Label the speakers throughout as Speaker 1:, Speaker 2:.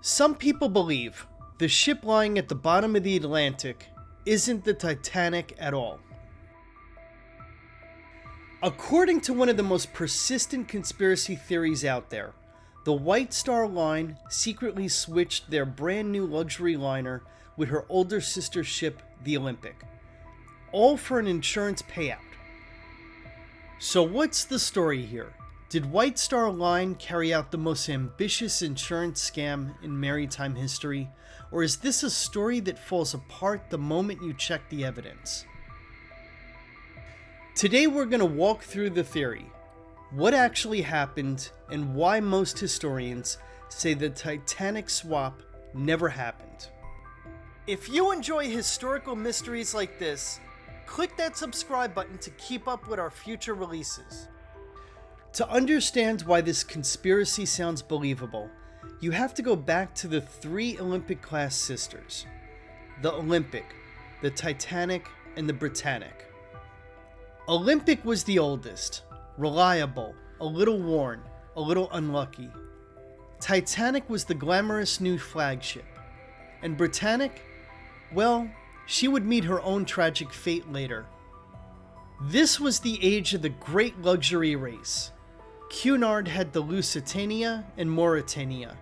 Speaker 1: Some people believe the ship lying at the bottom of the Atlantic isn't the Titanic at all. According to one of the most persistent conspiracy theories out there, the White Star Line secretly switched their brand new luxury liner with her older sister ship, the Olympic, all for an insurance payout. So what's the story here? Did White Star Line carry out the most ambitious insurance scam in maritime history, or is this a story that falls apart the moment you check the evidence? Today we're going to walk through the theory, what actually happened, and why most historians say the Titanic swap never happened. If you enjoy historical mysteries like this, click that subscribe button to keep up with our future releases. To understand why this conspiracy sounds believable, you have to go back to the three Olympic-class sisters: the Olympic, the Titanic, and the Britannic. Olympic was the oldest, reliable, a little worn, a little unlucky. Titanic was the glamorous new flagship. And Britannic, well, she would meet her own tragic fate later. This was the age of the great luxury race. Cunard had the Lusitania and Mauretania,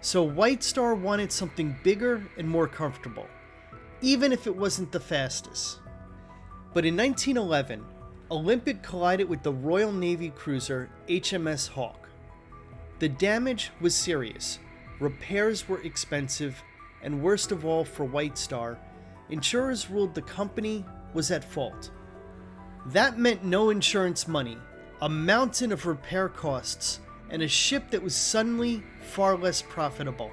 Speaker 1: so White Star wanted something bigger and more comfortable, even if it wasn't the fastest. But in 1911, Olympic collided with the Royal Navy cruiser HMS Hawke. The damage was serious, repairs were expensive, and worst of all for White Star, insurers ruled the company was at fault. That meant no insurance money, a mountain of repair costs, and a ship that was suddenly far less profitable.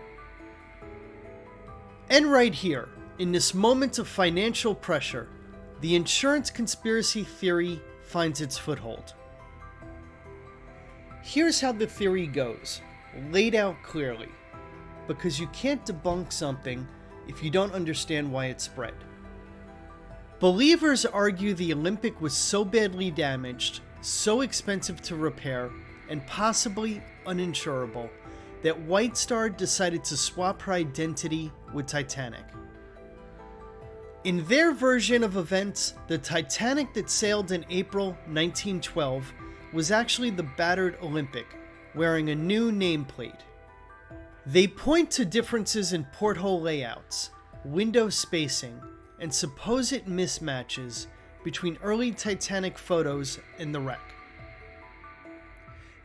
Speaker 1: And right here, in this moment of financial pressure, the insurance conspiracy theory finds its foothold. Here's how the theory goes, laid out clearly, because you can't debunk something if you don't understand why it spread. Believers argue the Olympic was so badly damaged, so expensive to repair, and possibly uninsurable, that White Star decided to swap her identity with Titanic. In their version of events, the Titanic that sailed in April 1912 was actually the battered Olympic, wearing a new nameplate. They point to differences in porthole layouts, window spacing, and supposed mismatches between early Titanic photos and the wreck.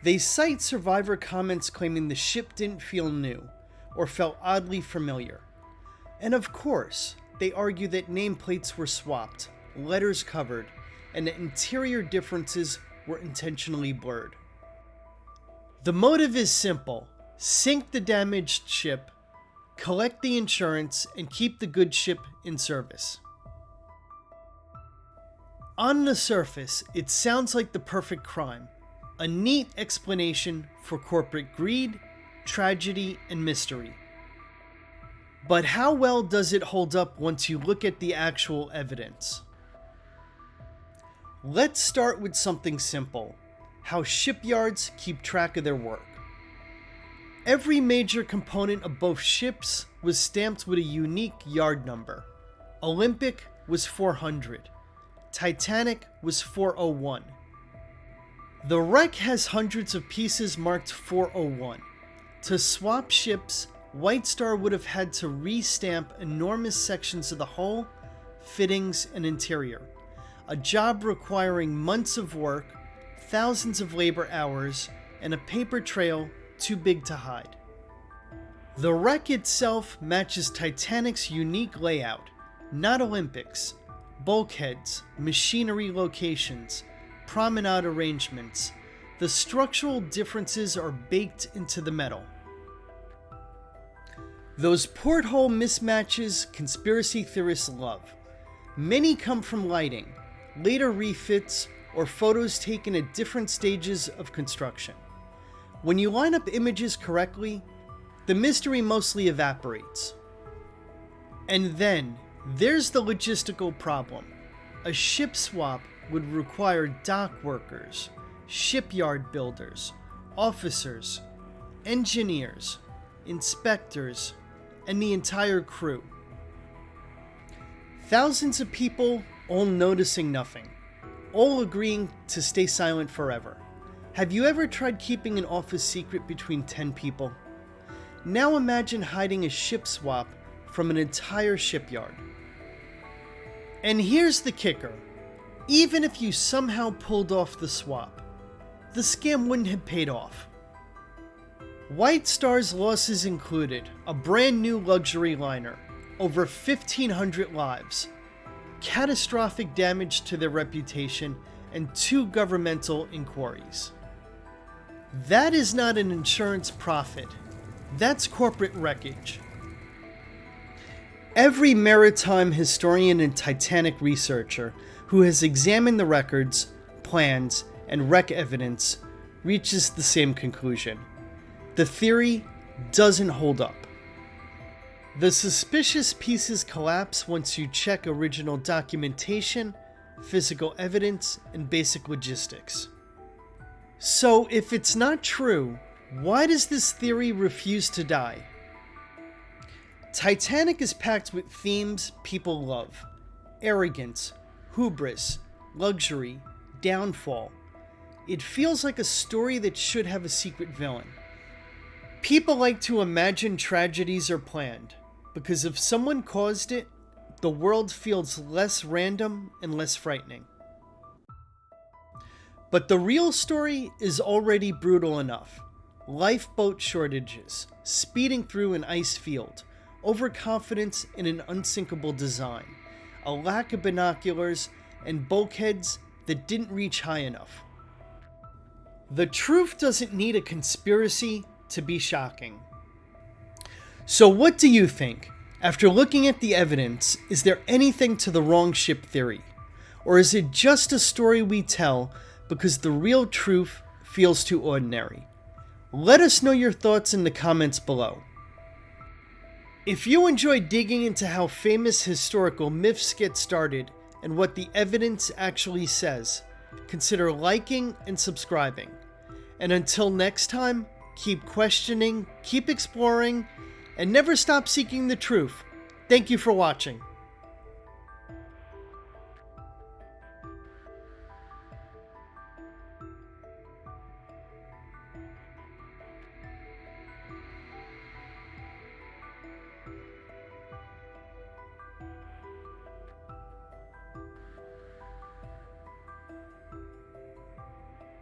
Speaker 1: They cite survivor comments claiming the ship didn't feel new, or felt oddly familiar. And of course, they argue that nameplates were swapped, letters covered, and that interior differences were intentionally blurred. The motive is simple: sink the damaged ship, collect the insurance, and keep the good ship in service. On the surface, it sounds like the perfect crime, a neat explanation for corporate greed, tragedy, and mystery. But how well does it hold up once you look at the actual evidence? Let's start with something simple: how shipyards keep track of their work. Every major component of both ships was stamped with a unique yard number. Olympic was 400. Titanic was 401. The wreck has hundreds of pieces marked 401. To swap ships, White Star would have had to re-stamp enormous sections of the hull, fittings, and interior, a job requiring months of work, thousands of labor hours, and a paper trail too big to hide. The wreck itself matches Titanic's unique layout, not Olympic's. Bulkheads, machinery locations, promenade arrangements. The structural differences are baked into the metal. Those porthole mismatches conspiracy theorists love. Many come from lighting, later refits, or photos taken at different stages of construction. When you line up images correctly, the mystery mostly evaporates. And then, there's the logistical problem. A ship swap would require dock workers, shipyard builders, officers, engineers, inspectors, and the entire crew. Thousands of people all noticing nothing, all agreeing to stay silent forever. Have you ever tried keeping an office secret between 10 people? Now imagine hiding a ship swap from an entire shipyard. And here's the kicker. Even if you somehow pulled off the swap, the scam wouldn't have paid off. White Star's losses included a brand new luxury liner, over 1,500 lives, catastrophic damage to their reputation, and 2 governmental inquiries. That is not an insurance profit. That's corporate wreckage. Every maritime historian and Titanic researcher who has examined the records, plans, and wreck evidence reaches the same conclusion. The theory doesn't hold up. The suspicious pieces collapse once you check original documentation, physical evidence, and basic logistics. So if it's not true, why does this theory refuse to die? Titanic is packed with themes people love: arrogance, hubris, luxury, downfall. It feels like a story that should have a secret villain. People like to imagine tragedies are planned, because if someone caused it, the world feels less random and less frightening. But the real story is already brutal enough. Lifeboat shortages, speeding through an ice field, overconfidence in an unsinkable design, a lack of binoculars, and bulkheads that didn't reach high enough. The truth doesn't need a conspiracy to be shocking. So what do you think? After looking at the evidence, is there anything to the wrong ship theory? Or is it just a story we tell because the real truth feels too ordinary? Let us know your thoughts in the comments below. If you enjoy digging into how famous historical myths get started and what the evidence actually says, consider liking and subscribing. And until next time, keep questioning, keep exploring, and never stop seeking the truth. Thank you for watching.